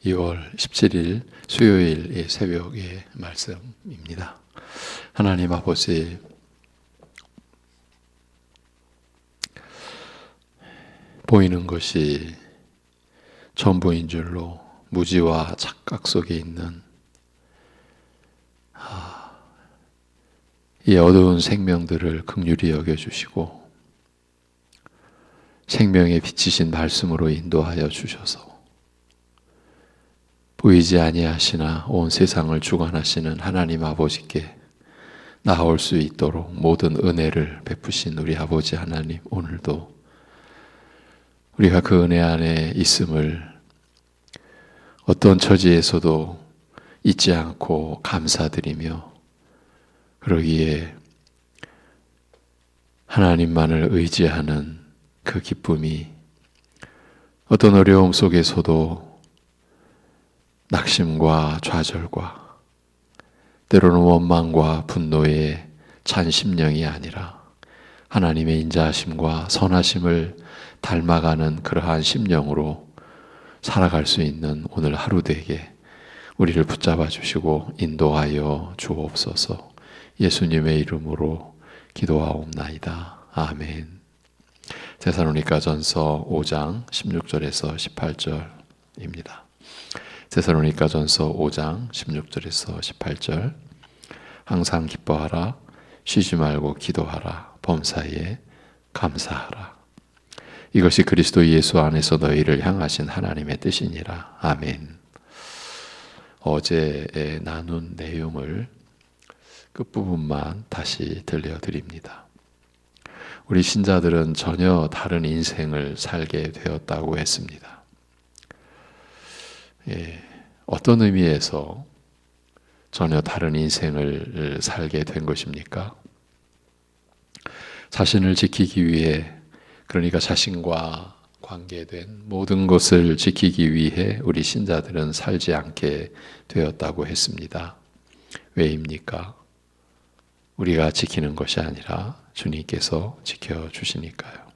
2월 17일 수요일 새벽의 말씀입니다. 하나님 아버지, 보이는 것이 전부인 줄로 무지와 착각 속에 있는 이 어두운 생명들을 긍휼히 여겨주시고 생명의 빛이신 말씀으로 인도하여 주셔서 보이지 아니하시나 온 세상을 주관하시는 하나님 아버지께 나아올 수 있도록 모든 은혜를 베푸신 우리 아버지 하나님, 오늘도 우리가 그 은혜 안에 있음을 어떤 처지에서도 잊지 않고 감사드리며, 그러기에 하나님만을 의지하는 그 기쁨이 어떤 어려움 속에서도 낙심과 좌절과 때로는 원망과 분노의 찬 심령이 아니라 하나님의 인자하심과 선하심을 닮아가는 그러한 심령으로 살아갈 수 있는 오늘 하루 되게 우리를 붙잡아 주시고 인도하여 주옵소서. 예수님의 이름으로 기도하옵나이다. 아멘. 데살로니가전서 5장 16절에서 18절입니다. 데살로니가전서 5장 16절에서 18절. 항상 기뻐하라, 쉬지 말고 기도하라, 범사에 감사하라. 이것이 그리스도 예수 안에서 너희를 향하신 하나님의 뜻이니라. 아멘. 어제 나눈 내용을 끝부분만 다시 들려드립니다. 우리 신자들은 전혀 다른 인생을 살게 되었다고 했습니다. 어떤 의미에서 전혀 다른 인생을 살게 된 것입니까? 자신을 지키기 위해, 그러니까 자신과 관계된 모든 것을 지키기 위해 우리 신자들은 살지 않게 되었다고 했습니다. 왜입니까? 우리가 지키는 것이 아니라 주님께서 지켜주시니까요.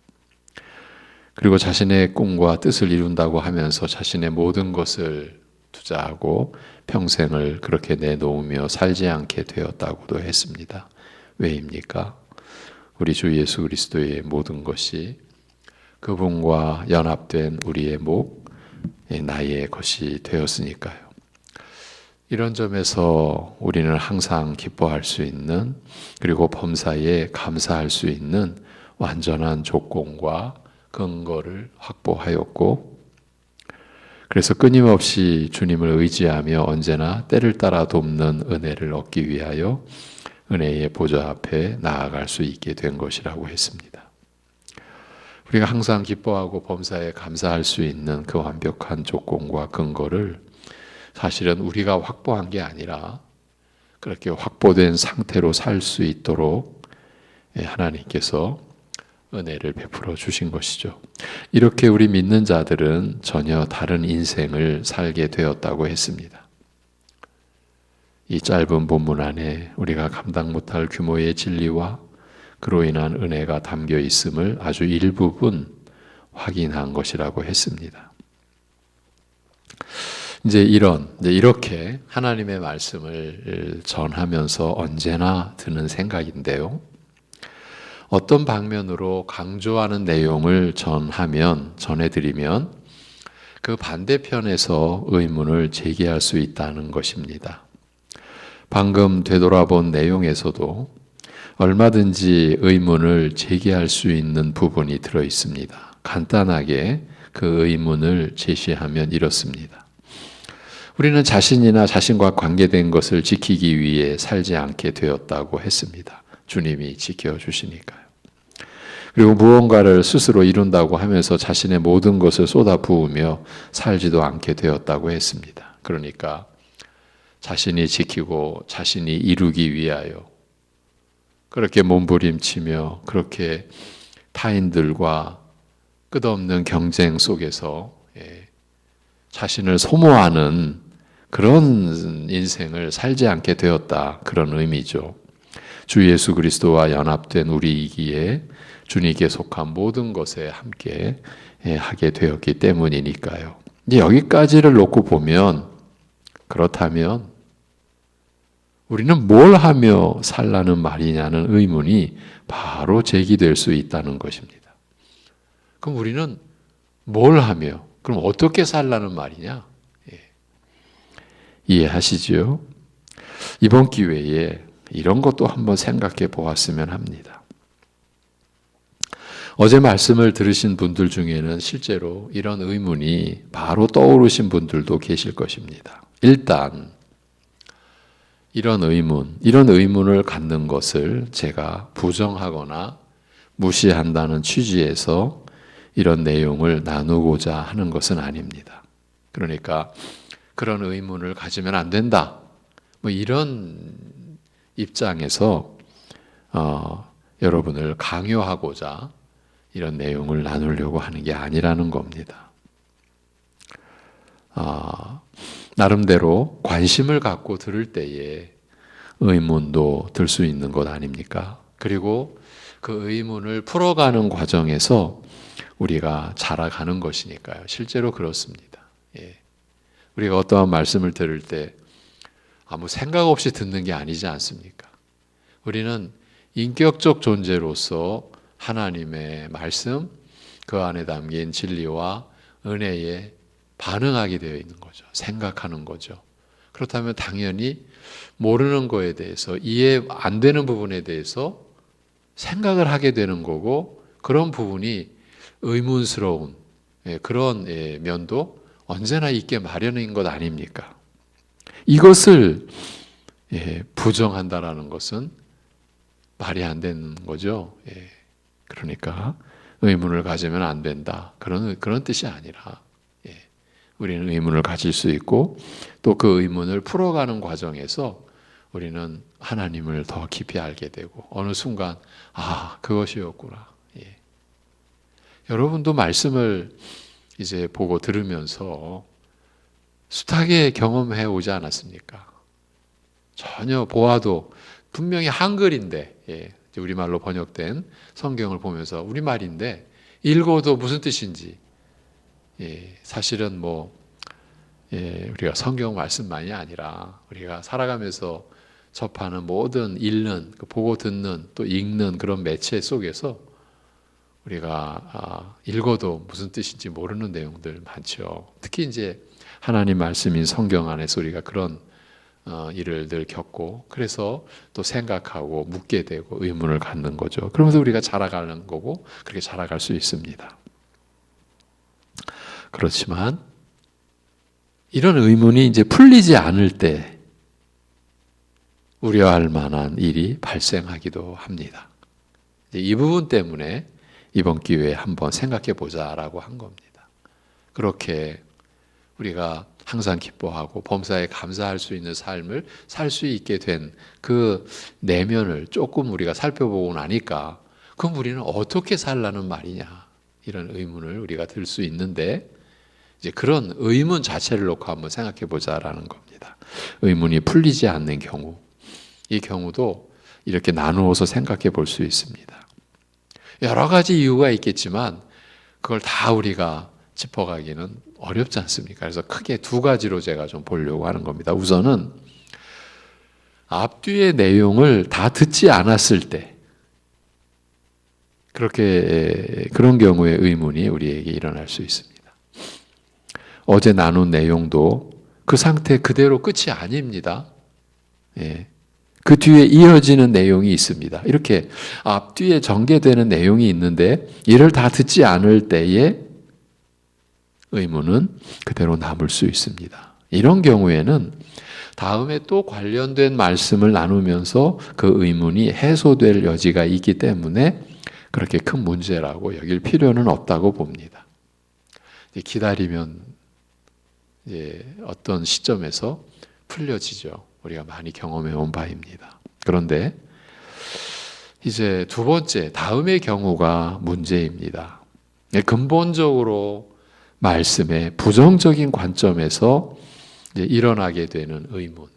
그리고 자신의 꿈과 뜻을 이룬다고 하면서 자신의 모든 것을 투자하고 평생을 그렇게 내놓으며 살지 않게 되었다고도 했습니다. 왜입니까? 우리 주 예수 그리스도의 모든 것이 그분과 연합된 우리의 목, 나의 것이 되었으니까요. 이런 점에서 우리는 항상 기뻐할 수 있는, 그리고 범사에 감사할 수 있는 완전한 조건과 근거를 확보하였고, 그래서 끊임없이 주님을 의지하며 언제나 때를 따라 돕는 은혜를 얻기 위하여 은혜의 보좌 앞에 나아갈 수 있게 된 것이라고 했습니다. 우리가 항상 기뻐하고 범사에 감사할 수 있는 그 완벽한 조건과 근거를 사실은 우리가 확보한 게 아니라 그렇게 확보된 상태로 살 수 있도록 하나님께서 은혜를 베풀어 주신 것이죠. 이렇게 우리 믿는 자들은 전혀 다른 인생을 살게 되었다고 했습니다. 이 짧은 본문 안에 우리가 감당 못할 규모의 진리와 그로 인한 은혜가 담겨 있음을 아주 일부분 확인한 것이라고 했습니다. 이렇게 하나님의 말씀을 전하면서 언제나 드는 생각인데요. 어떤 방면으로 강조하는 내용을 전해드리면 그 반대편에서 의문을 제기할 수 있다는 것입니다. 방금 되돌아본 내용에서도 얼마든지 의문을 제기할 수 있는 부분이 들어 있습니다. 간단하게 그 의문을 제시하면 이렇습니다. 우리는 자신이나 자신과 관계된 것을 지키기 위해 살지 않게 되었다고 했습니다. 주님이 지켜주시니까요. 그리고 무언가를 스스로 이룬다고 하면서 자신의 모든 것을 쏟아부으며 살지도 않게 되었다고 했습니다. 그러니까 자신이 지키고 자신이 이루기 위하여 그렇게 몸부림치며 그렇게 타인들과 끝없는 경쟁 속에서 자신을 소모하는 그런 인생을 살지 않게 되었다, 그런 의미죠. 주 예수 그리스도와 연합된 우리이기에 주님께 속한 모든 것에 함께 하게 되었기 때문이니까요. 이제 여기까지를 놓고 보면, 그렇다면 우리는 뭘 하며 살라는 말이냐는 의문이 바로 제기될 수 있다는 것입니다. 그럼 우리는 뭘 하며, 그럼 어떻게 살라는 말이냐? 이해하시죠? 이번 기회에 이런 것도 한번 생각해 보았으면 합니다. 어제 말씀을 들으신 분들 중에는 실제로 이런 의문이 바로 떠오르신 분들도 계실 것입니다. 일단 이런 의문을 갖는 것을 제가 부정하거나 무시한다는 취지에서 이런 내용을 나누고자 하는 것은 아닙니다. 그러니까 그런 의문을 가지면 안 된다, 뭐 이런 입장에서 여러분을 강요하고자 이런 내용을 나누려고 하는 게 아니라는 겁니다. 나름대로 관심을 갖고 들을 때에 의문도 들 수 있는 것 아닙니까? 그리고 그 의문을 풀어가는 과정에서 우리가 자라가는 것이니까요. 실제로 그렇습니다. 우리가 어떠한 말씀을 들을 때 아무 생각 없이 듣는 게 아니지 않습니까? 우리는 인격적 존재로서 하나님의 말씀, 그 안에 담긴 진리와 은혜에 반응하게 되어 있는 거죠. 생각하는 거죠. 그렇다면 당연히 모르는 거에 대해서, 이해 안 되는 부분에 대해서 생각을 하게 되는 거고, 그런 부분이 의문스러운 그런 면도 언제나 있게 마련인 것 아닙니까? 이것을 부정한다라는 것은 말이 안 되는 거죠. 그러니까 의문을 가지면 안 된다, 그런 뜻이 아니라 우리는 의문을 가질 수 있고, 또 그 의문을 풀어가는 과정에서 우리는 하나님을 더 깊이 알게 되고, 어느 순간 그것이었구나. 여러분도 말씀을 이제 보고 들으면서 숱하게 경험해 오지 않았습니까? 전혀 보아도 분명히 한글인데, 우리말로 번역된 성경을 보면서 우리말인데 읽어도 무슨 뜻인지, 사실은 우리가 성경 말씀만이 아니라 우리가 살아가면서 접하는 모든 읽는, 보고 듣는, 또 읽는 그런 매체 속에서 우리가 읽어도 무슨 뜻인지 모르는 내용들 많죠. 특히 이제 하나님 말씀인 성경 안에서 우리가 그런 일을 늘 겪고, 그래서 또 생각하고 묻게 되고 의문을 갖는 거죠. 그러면서 우리가 자라가는 거고, 그렇게 자라갈 수 있습니다. 그렇지만 이런 의문이 이제 풀리지 않을 때 우려할 만한 일이 발생하기도 합니다. 이 부분 때문에 이번 기회에 한번 생각해 보자라고 한 겁니다. 그렇게 우리가 항상 기뻐하고 범사에 감사할 수 있는 삶을 살 수 있게 된 그 내면을 조금 우리가 살펴보고 나니까, 그럼 우리는 어떻게 살라는 말이냐, 이런 의문을 우리가 들 수 있는데, 이제 그런 의문 자체를 놓고 한번 생각해 보자라는 겁니다. 의문이 풀리지 않는 경우, 이 경우도 이렇게 나누어서 생각해 볼 수 있습니다. 여러 가지 이유가 있겠지만 그걸 다 우리가 짚어가기는 어렵지 않습니까? 그래서 크게 두 가지로 제가 좀 보려고 하는 겁니다. 우선은 앞뒤의 내용을 다 듣지 않았을 때, 그런 경우에 의문이 우리에게 일어날 수 있습니다. 어제 나눈 내용도 그 상태 그대로 끝이 아닙니다. 그 뒤에 이어지는 내용이 있습니다. 이렇게 앞뒤에 전개되는 내용이 있는데 이를 다 듣지 않을 때에 의문은 그대로 남을 수 있습니다. 이런 경우에는 다음에 또 관련된 말씀을 나누면서 그 의문이 해소될 여지가 있기 때문에 그렇게 큰 문제라고 여길 필요는 없다고 봅니다. 기다리면 어떤 시점에서 풀려지죠. 우리가 많이 경험해 온 바입니다. 그런데 이제 두 번째, 다음의 경우가 문제입니다. 근본적으로 말씀의 부정적인 관점에서 이제 일어나게 되는 의문.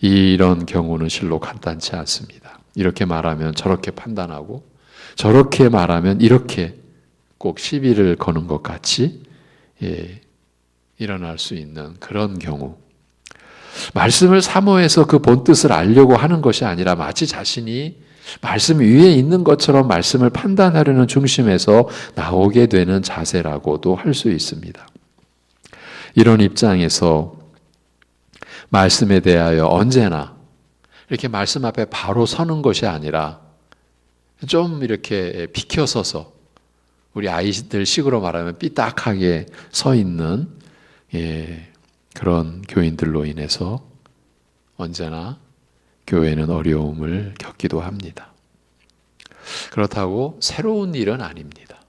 이런 경우는 실로 간단치 않습니다. 이렇게 말하면 저렇게 판단하고, 저렇게 말하면 이렇게 꼭 시비를 거는 것 같이 일어날 수 있는 그런 경우, 말씀을 사모해서 그 본뜻을 알려고 하는 것이 아니라 마치 자신이 말씀 위에 있는 것처럼 말씀을 판단하려는 중심에서 나오게 되는 자세라고도 할 수 있습니다. 이런 입장에서 말씀에 대하여 언제나 이렇게 말씀 앞에 바로 서는 것이 아니라 좀 이렇게 비켜서서, 우리 아이들 식으로 말하면 삐딱하게 서 있는 그런 교인들로 인해서 언제나 교회는 어려움을 겪기도 합니다. 그렇다고 새로운 일은 아닙니다.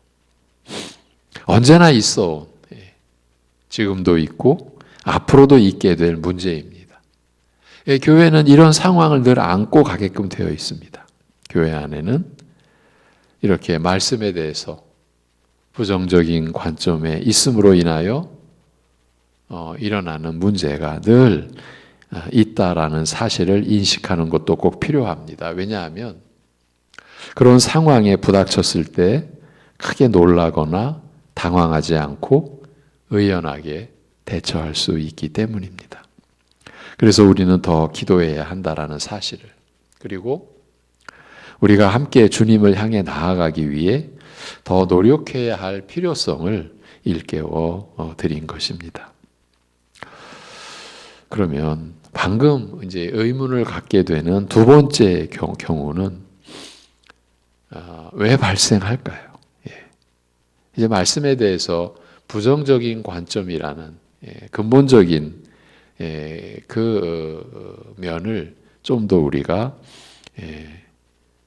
언제나 있어, 지금도 있고 앞으로도 있게 될 문제입니다. 교회는 이런 상황을 늘 안고 가게끔 되어 있습니다. 교회 안에는 이렇게 말씀에 대해서 부정적인 관점에 있음으로 인하여 일어나는 문제가 늘 있다라는 사실을 인식하는 것도 꼭 필요합니다. 왜냐하면 그런 상황에 부닥쳤을 때 크게 놀라거나 당황하지 않고 의연하게 대처할 수 있기 때문입니다. 그래서 우리는 더 기도해야 한다라는 사실을, 그리고 우리가 함께 주님을 향해 나아가기 위해 더 노력해야 할 필요성을 일깨워 드린 것입니다. 그러면 방금 이제 의문을 갖게 되는 두 번째 경우는 왜 발생할까요? 이제 말씀에 대해서 부정적인 관점이라는 근본적인 그 면을 좀 더 우리가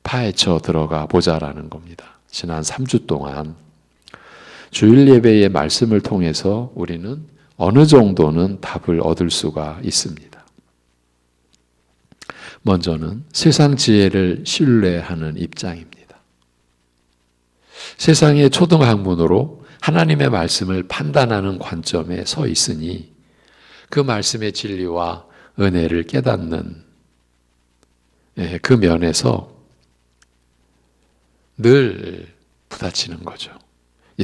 파헤쳐 들어가 보자라는 겁니다. 지난 3주 동안 주일 예배의 말씀을 통해서 우리는 어느 정도는 답을 얻을 수가 있습니다. 먼저는 세상 지혜를 신뢰하는 입장입니다. 세상의 초등학문으로 하나님의 말씀을 판단하는 관점에 서 있으니 그 말씀의 진리와 은혜를 깨닫는 그 면에서 늘 부딪히는 거죠.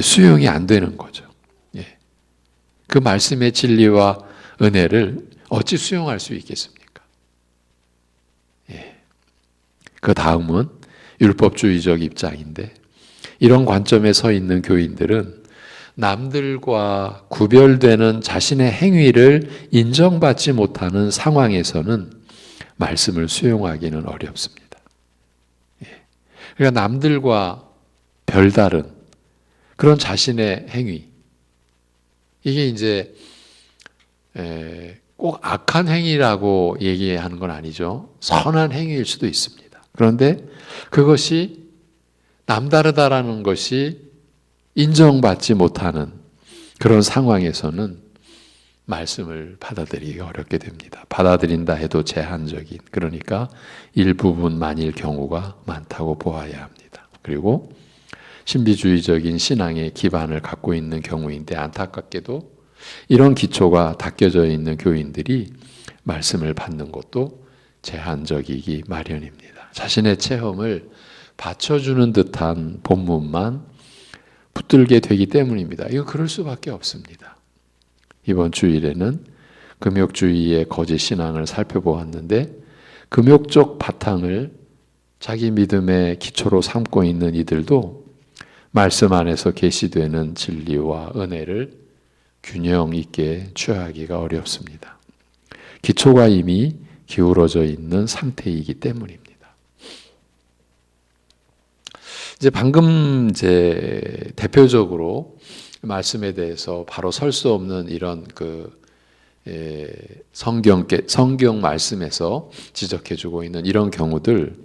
수용이 안 되는 거죠. 그 말씀의 진리와 은혜를 어찌 수용할 수 있겠습니까? 그 다음은 율법주의적 입장인데, 이런 관점에 서 있는 교인들은 남들과 구별되는 자신의 행위를 인정받지 못하는 상황에서는 말씀을 수용하기는 어렵습니다. 그러니까 남들과 별다른 그런 자신의 행위, 이게 이제 꼭 악한 행위라고 얘기하는 건 아니죠. 선한 행위일 수도 있습니다. 그런데 그것이 남다르다라는 것이 인정받지 못하는 그런 상황에서는 말씀을 받아들이기가 어렵게 됩니다. 받아들인다 해도 제한적인, 그러니까 일부분 만일 경우가 많다고 보아야 합니다. 그리고 신비주의적인 신앙의 기반을 갖고 있는 경우인데, 안타깝게도 이런 기초가 닦여져 있는 교인들이 말씀을 받는 것도 제한적이기 마련입니다. 자신의 체험을 받쳐주는 듯한 본문만 붙들게 되기 때문입니다. 이거 그럴 수밖에 없습니다. 이번 주일에는 금욕주의의 거짓 신앙을 살펴보았는데, 금욕적 바탕을 자기 믿음의 기초로 삼고 있는 이들도 말씀 안에서 계시되는 진리와 은혜를 균형 있게 취하기가 어렵습니다. 기초가 이미 기울어져 있는 상태이기 때문입니다. 이제 방금 대표적으로 말씀에 대해서 바로 설 수 없는 이런 성경 말씀에서 지적해주고 있는 이런 경우들,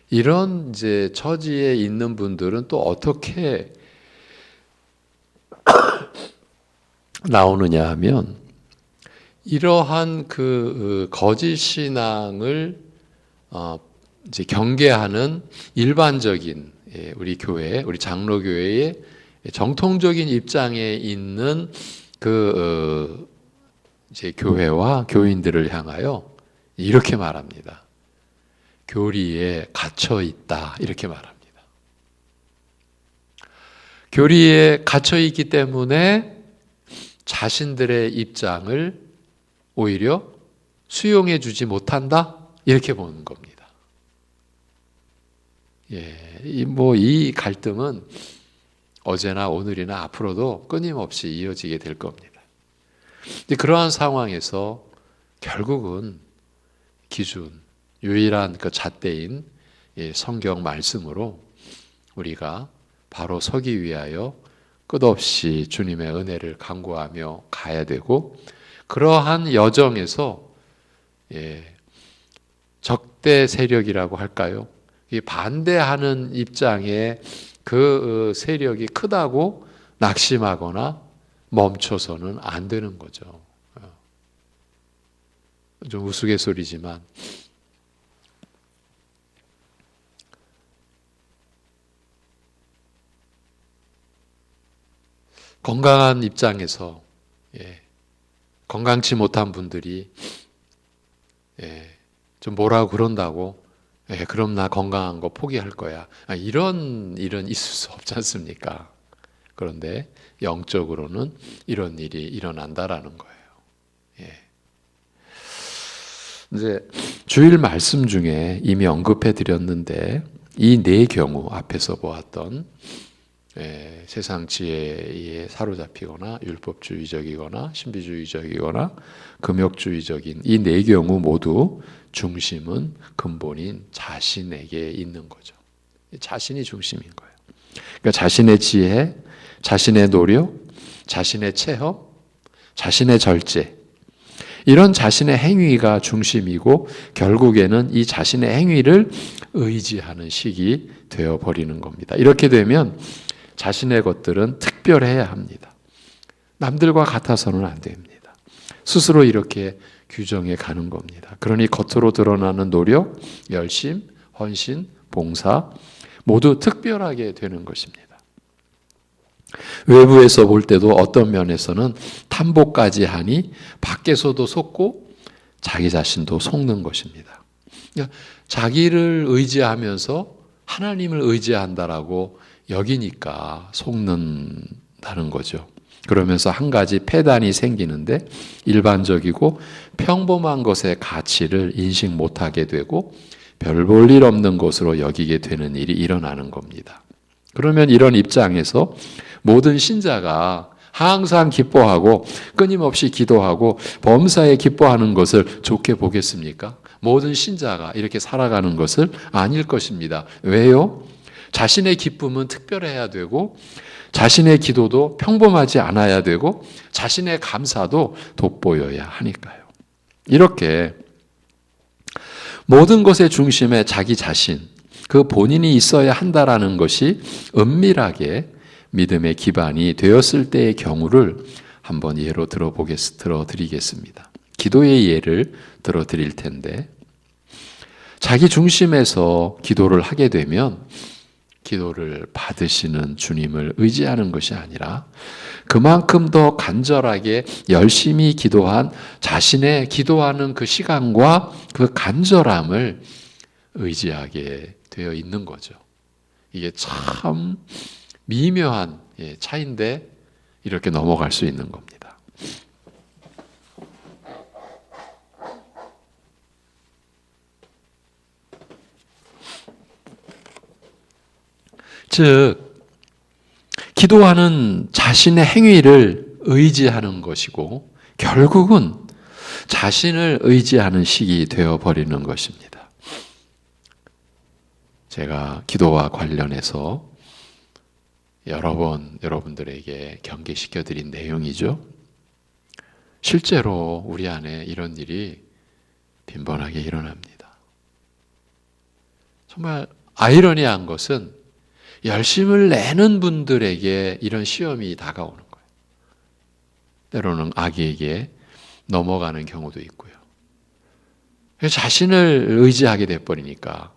이런 이제 처지에 있는 분들은 또 어떻게 나오느냐 하면, 이러한 그 거짓 신앙을 이제 경계하는 일반적인 우리 교회, 우리 장로교회의 정통적인 입장에 있는 이제 교회와 교인들을 향하여 이렇게 말합니다. 교리에 갇혀 있다, 이렇게 말합니다. 교리에 갇혀 있기 때문에 자신들의 입장을 오히려 수용해 주지 못한다? 이렇게 보는 겁니다. 이 갈등은 어제나 오늘이나 앞으로도 끊임없이 이어지게 될 겁니다. 그러한 상황에서 결국은 기준, 유일한 그 잣대인 성경 말씀으로 우리가 바로 서기 위하여 끝없이 주님의 은혜를 간구하며 가야 되고, 그러한 여정에서 적대 세력이라고 할까요? 이 반대하는 입장에 그 세력이 크다고 낙심하거나 멈춰서는 안 되는 거죠. 좀 우스갯소리지만 건강한 입장에서 건강치 못한 분들이 좀 뭐라고 그런다고 그럼 나 건강한 거 포기할 거야. 이런 일은 있을 수 없지 않습니까? 그런데 영적으로는 이런 일이 일어난다라는 거예요. 이제 주일 말씀 중에 이미 언급해 드렸는데 이 네 경우 앞에서 보았던 세상 지혜에 사로잡히거나 율법주의적이거나 신비주의적이거나 금욕주의적인 이 네 경우 모두 중심은 근본인 자신에게 있는 거죠. 자신이 중심인 거예요. 그러니까 자신의 지혜, 자신의 노력, 자신의 체험, 자신의 절제, 이런 자신의 행위가 중심이고 결국에는 이 자신의 행위를 의지하는 식이 되어버리는 겁니다. 이렇게 되면 자신의 것들은 특별해야 합니다. 남들과 같아서는 안 됩니다. 스스로 이렇게 규정해 가는 겁니다. 그러니 겉으로 드러나는 노력, 열심, 헌신, 봉사 모두 특별하게 되는 것입니다. 외부에서 볼 때도 어떤 면에서는 탐복까지 하니 밖에서도 속고 자기 자신도 속는 것입니다. 그러니까 자기를 의지하면서 하나님을 의지한다라고 여기니까 속는다는 거죠. 그러면서 한 가지 폐단이 생기는데 일반적이고 평범한 것의 가치를 인식 못하게 되고 별 볼 일 없는 것으로 여기게 되는 일이 일어나는 겁니다. 그러면 이런 입장에서 모든 신자가 항상 기뻐하고 끊임없이 기도하고 범사에 기뻐하는 것을 좋게 보겠습니까? 모든 신자가 이렇게 살아가는 것을 아닐 것입니다. 왜요? 자신의 기쁨은 특별해야 되고 자신의 기도도 평범하지 않아야 되고 자신의 감사도 돋보여야 하니까요. 이렇게 모든 것의 중심에 자기 자신, 그 본인이 있어야 한다라는 것이 은밀하게 믿음의 기반이 되었을 때의 경우를 한번 예로 들어드리겠습니다. 기도의 예를 들어드릴 텐데, 자기 중심에서 기도를 하게 되면 기도를 받으시는 주님을 의지하는 것이 아니라 그만큼 더 간절하게 열심히 기도한 자신의 기도하는 그 시간과 그 간절함을 의지하게 되어 있는 거죠. 이게 참 미묘한 차이인데 이렇게 넘어갈 수 있는 겁니다. 즉, 기도하는 자신의 행위를 의지하는 것이고 결국은 자신을 의지하는 식이 되어버리는 것입니다. 제가 기도와 관련해서 여러 번 여러분들에게 경계시켜드린 내용이죠. 실제로 우리 안에 이런 일이 빈번하게 일어납니다. 정말 아이러니한 것은 열심을 내는 분들에게 이런 시험이 다가오는 거예요. 때로는 악에게 넘어가는 경우도 있고요. 자신을 의지하게 돼버리니까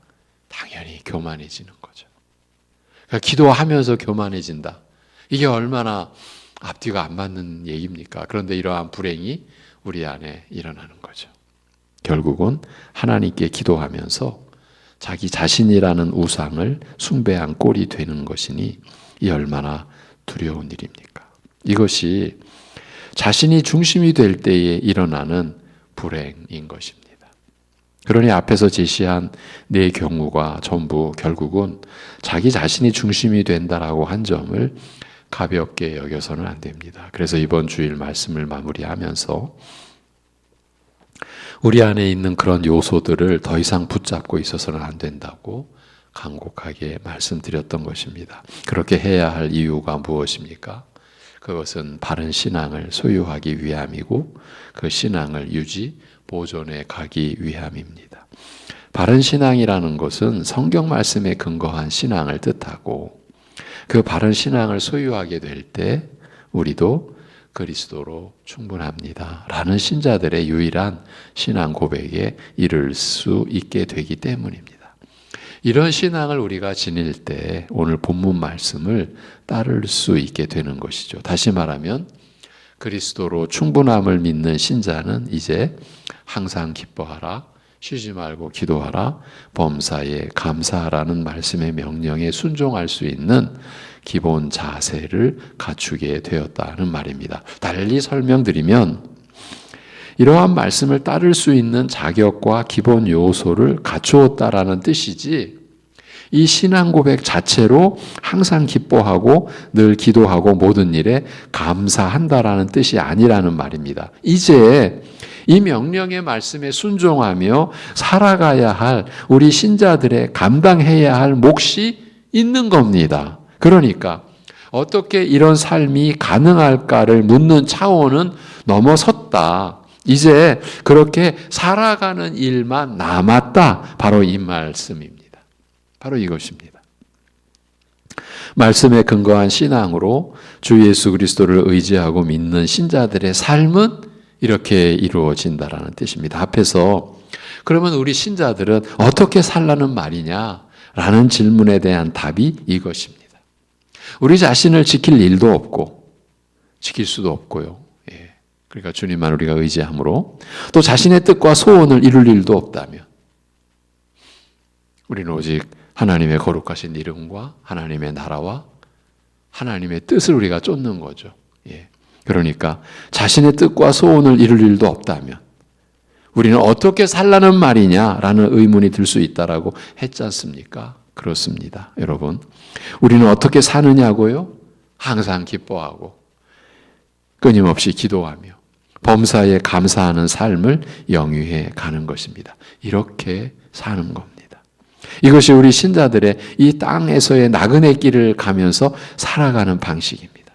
당연히 교만해지는 거죠. 그러니까 기도하면서 교만해진다. 이게 얼마나 앞뒤가 안 맞는 얘기입니까? 그런데 이러한 불행이 우리 안에 일어나는 거죠. 결국은 하나님께 기도하면서 자기 자신이라는 우상을 숭배한 꼴이 되는 것이니 이 얼마나 두려운 일입니까? 이것이 자신이 중심이 될 때에 일어나는 불행인 것입니다. 그러니 앞에서 제시한 네 경우가 전부 결국은 자기 자신이 중심이 된다라고 한 점을 가볍게 여겨서는 안 됩니다. 그래서 이번 주일 말씀을 마무리하면서 우리 안에 있는 그런 요소들을 더 이상 붙잡고 있어서는 안 된다고 간곡하게 말씀드렸던 것입니다. 그렇게 해야 할 이유가 무엇입니까? 그것은 바른 신앙을 소유하기 위함이고 그 신앙을 유지, 보존해 가기 위함입니다. 바른 신앙이라는 것은 성경 말씀에 근거한 신앙을 뜻하고 그 바른 신앙을 소유하게 될 때 우리도 그리스도로 충분합니다. 라는 신자들의 유일한 신앙 고백에 이를 수 있게 되기 때문입니다. 이런 신앙을 우리가 지닐 때 오늘 본문 말씀을 따를 수 있게 되는 것이죠. 다시 말하면 그리스도로 충분함을 믿는 신자는 이제 항상 기뻐하라, 쉬지 말고 기도하라, 범사에 감사하라는 말씀의 명령에 순종할 수 있는 기본 자세를 갖추게 되었다는 말입니다. 달리 설명드리면 이러한 말씀을 따를 수 있는 자격과 기본 요소를 갖추었다라는 뜻이지 이 신앙 고백 자체로 항상 기뻐하고 늘 기도하고 모든 일에 감사한다라는 뜻이 아니라는 말입니다. 이제 이 명령의 말씀에 순종하며 살아가야 할 우리 신자들의 감당해야 할 몫이 있는 겁니다. 그러니까 어떻게 이런 삶이 가능할까를 묻는 차원은 넘어섰다. 이제 그렇게 살아가는 일만 남았다. 바로 이 말씀입니다. 바로 이것입니다. 말씀에 근거한 신앙으로 주 예수 그리스도를 의지하고 믿는 신자들의 삶은 이렇게 이루어진다라는 뜻입니다. 앞에서 그러면 우리 신자들은 어떻게 살라는 말이냐라는 질문에 대한 답이 이것입니다. 우리 자신을 지킬 일도 없고 지킬 수도 없고요. 그러니까 주님만 우리가 의지함으로 또 자신의 뜻과 소원을 이룰 일도 없다면 우리는 오직 하나님의 거룩하신 이름과 하나님의 나라와 하나님의 뜻을 우리가 쫓는 거죠. 그러니까 자신의 뜻과 소원을 이룰 일도 없다면 우리는 어떻게 살라는 말이냐라는 의문이 들 수 있다라고 했지 않습니까? 그렇습니다. 여러분, 우리는 어떻게 사느냐고요? 항상 기뻐하고 끊임없이 기도하며 범사에 감사하는 삶을 영위해 가는 것입니다. 이렇게 사는 겁니다. 이것이 우리 신자들의 이 땅에서의 나그네 길을 가면서 살아가는 방식입니다.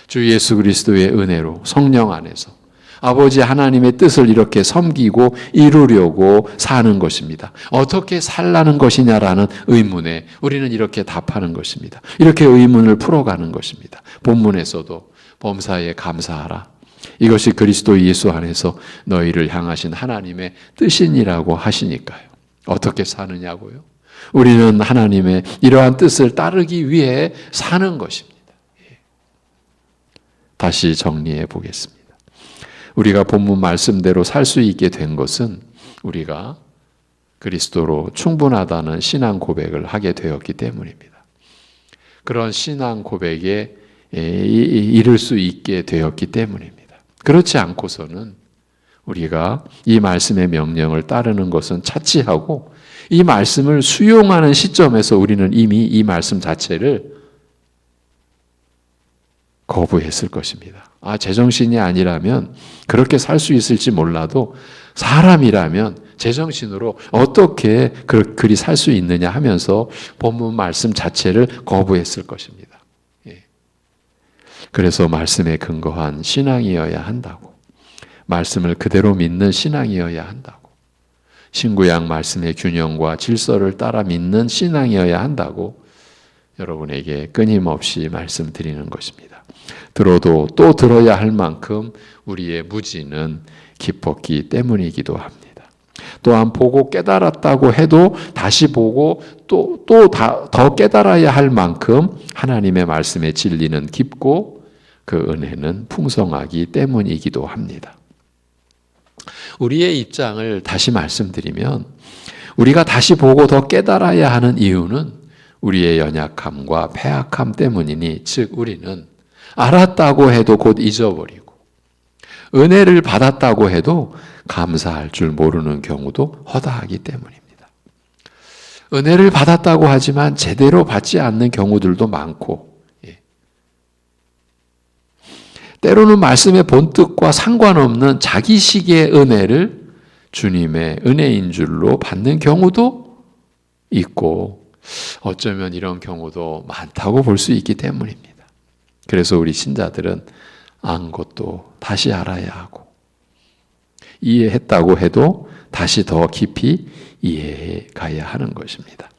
주 예수 그리스도의 은혜로 성령 안에서 아버지 하나님의 뜻을 이렇게 섬기고 이루려고 사는 것입니다. 어떻게 살라는 것이냐라는 의문에 우리는 이렇게 답하는 것입니다. 이렇게 의문을 풀어가는 것입니다. 본문에서도 범사에 감사하라. 이것이 그리스도 예수 안에서 너희를 향하신 하나님의 뜻이니라고 하시니까요. 어떻게 사느냐고요? 우리는 하나님의 이러한 뜻을 따르기 위해 사는 것입니다. 다시 정리해 보겠습니다. 우리가 본문 말씀대로 살 수 있게 된 것은 우리가 그리스도로 충분하다는 신앙 고백을 하게 되었기 때문입니다. 그런 신앙 고백에 이를 수 있게 되었기 때문입니다. 그렇지 않고서는 우리가 이 말씀의 명령을 따르는 것은 차치하고 이 말씀을 수용하는 시점에서 우리는 이미 이 말씀 자체를 거부했을 것입니다. 제정신이 아니라면 그렇게 살 수 있을지 몰라도 사람이라면 제정신으로 어떻게 그리 살 수 있느냐 하면서 본문 말씀 자체를 거부했을 것입니다. 그래서 말씀에 근거한 신앙이어야 한다고, 말씀을 그대로 믿는 신앙이어야 한다고, 신구약 말씀의 균형과 질서를 따라 믿는 신앙이어야 한다고 여러분에게 끊임없이 말씀드리는 것입니다. 들어도 또 들어야 할 만큼 우리의 무지는 깊었기 때문이기도 합니다. 또한 보고 깨달았다고 해도 다시 보고 또 더 깨달아야 할 만큼 하나님의 말씀의 진리는 깊고 그 은혜는 풍성하기 때문이기도 합니다. 우리의 입장을 다시 말씀드리면 우리가 다시 보고 더 깨달아야 하는 이유는 우리의 연약함과 패악함 때문이니, 즉 우리는 알았다고 해도 곧 잊어버리고 은혜를 받았다고 해도 감사할 줄 모르는 경우도 허다하기 때문입니다. 은혜를 받았다고 하지만 제대로 받지 않는 경우들도 많고, 때로는 말씀의 본뜻과 상관없는 자기식의 은혜를 주님의 은혜인 줄로 받는 경우도 있고, 어쩌면 이런 경우도 많다고 볼 수 있기 때문입니다. 그래서 우리 신자들은 안 것도 다시 알아야 하고, 이해했다고 해도 다시 더 깊이 이해해 가야 하는 것입니다.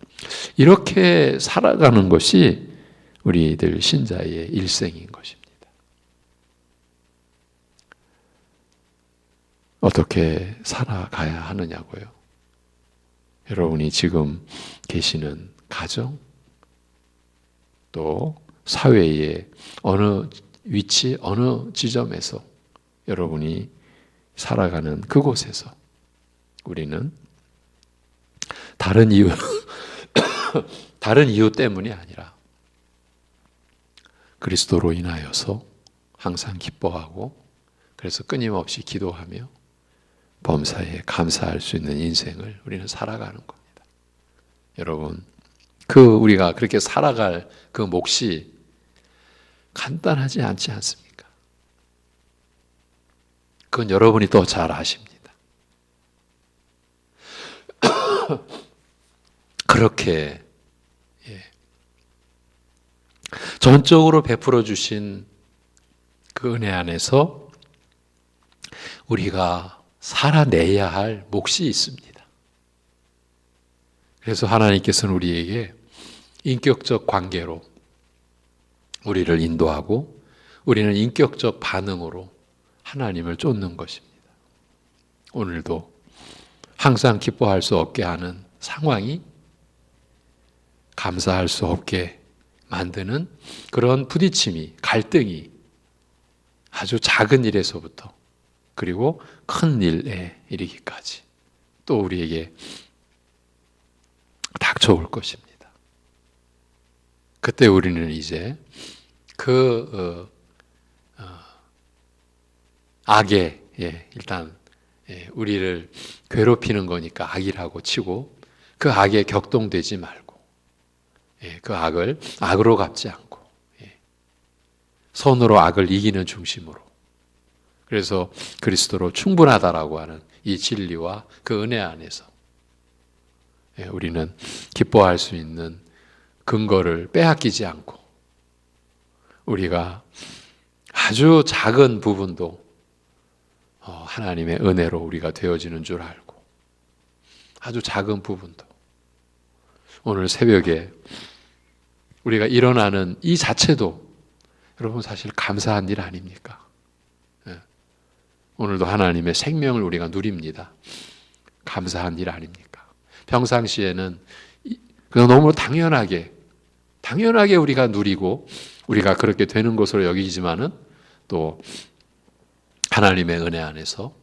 이렇게 살아가는 것이 우리들 신자의 일생인 것입니다. 어떻게 살아가야 하느냐고요? 여러분이 지금 계시는 가정, 또 사회의 어느 위치, 어느 지점에서 여러분이 살아가는 그곳에서 우리는 다른 이유, 다른 이유 때문이 아니라 그리스도로 인하여서 항상 기뻐하고, 그래서 끊임없이 기도하며 범사에 감사할 수 있는 인생을 우리는 살아가는 겁니다. 여러분, 우리가 그렇게 살아갈 그 몫이 간단하지 않지 않습니까? 그건 여러분이 더 잘 아십니다. 그렇게 전적으로 베풀어 주신 그 은혜 안에서 우리가 살아내야 할 몫이 있습니다. 그래서 하나님께서는 우리에게 인격적 관계로 우리를 인도하고, 우리는 인격적 반응으로 하나님을 쫓는 것입니다. 오늘도 항상 기뻐할 수 없게 하는 상황이 감사할 수 없게 만드는 그런 부딪힘이, 갈등이 아주 작은 일에서부터 그리고 큰 일에 이르기까지 또 우리에게 닥쳐올 것입니다. 그때 우리는 이제 악에, 일단 우리를 괴롭히는 거니까 악이라고 치고, 그 악에 격동되지 말고, 그 악을 악으로 갚지 않고, 선으로 악을 이기는 중심으로, 그래서 그리스도로 충분하다라고 하는 이 진리와 그 은혜 안에서 우리는 기뻐할 수 있는 근거를 빼앗기지 않고, 우리가 아주 작은 부분도 하나님의 은혜로 우리가 되어지는 줄 알고, 아주 작은 부분도 오늘 새벽에 우리가 일어나는 이 자체도 여러분 사실 감사한 일 아닙니까? 오늘도 하나님의 생명을 우리가 누립니다. 감사한 일 아닙니까? 평상시에는 그냥 너무 당연하게 우리가 누리고 우리가 그렇게 되는 것으로 여기지만은, 또 하나님의 은혜 안에서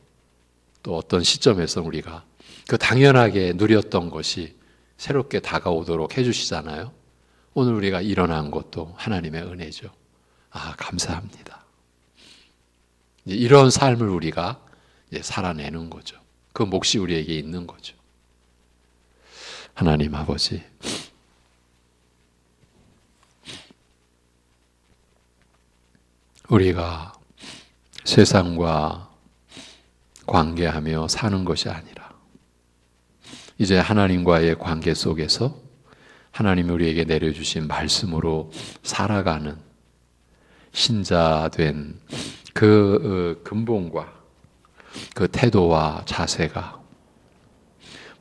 또 어떤 시점에서 우리가 그 당연하게 누렸던 것이 새롭게 다가오도록 해주시잖아요. 오늘 우리가 일어난 것도 하나님의 은혜죠. 감사합니다. 이런 삶을 우리가 살아내는 거죠. 그 몫이 우리에게 있는 거죠. 하나님 아버지, 우리가 세상과 관계하며 사는 것이 아니라 이제 하나님과의 관계 속에서 하나님이 우리에게 내려주신 말씀으로 살아가는 신자된 그 근본과 그 태도와 자세가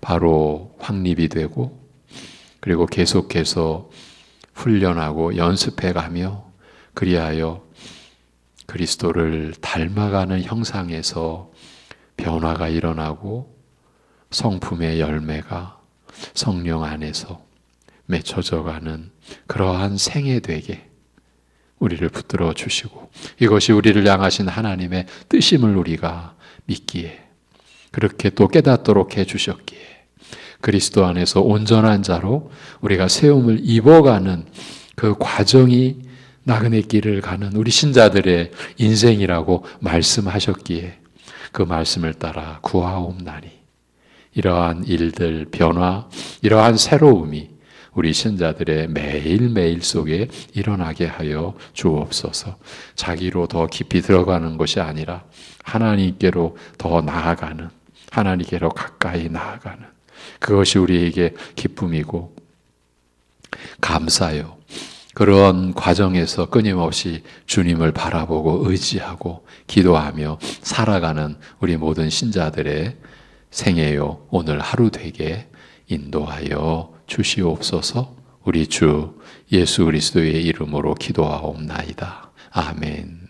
바로 확립이 되고, 그리고 계속해서 훈련하고 연습해가며 그리하여 그리스도를 닮아가는 형상에서 변화가 일어나고 성품의 열매가 성령 안에서 맺혀져가는 그러한 생애 되게 우리를 붙들어 주시고, 이것이 우리를 향하신 하나님의 뜻임을 우리가 믿기에, 그렇게 또 깨닫도록 해주셨기에, 그리스도 안에서 온전한 자로 우리가 세움을 입어가는 그 과정이 나그네 길을 가는 우리 신자들의 인생이라고 말씀하셨기에 그 말씀을 따라 구하옵나니 이러한 일들, 변화, 이러한 새로움이 우리 신자들의 매일매일 속에 일어나게 하여 주옵소서. 자기로 더 깊이 들어가는 것이 아니라 하나님께로 더 나아가는, 하나님께로 가까이 나아가는 그것이 우리에게 기쁨이고 감사요. 그런 과정에서 끊임없이 주님을 바라보고 의지하고 기도하며 살아가는 우리 모든 신자들의 생애요 오늘 하루 되게 인도하여 주시옵소서. 우리 주 예수 그리스도의 이름으로 기도하옵나이다. 아멘.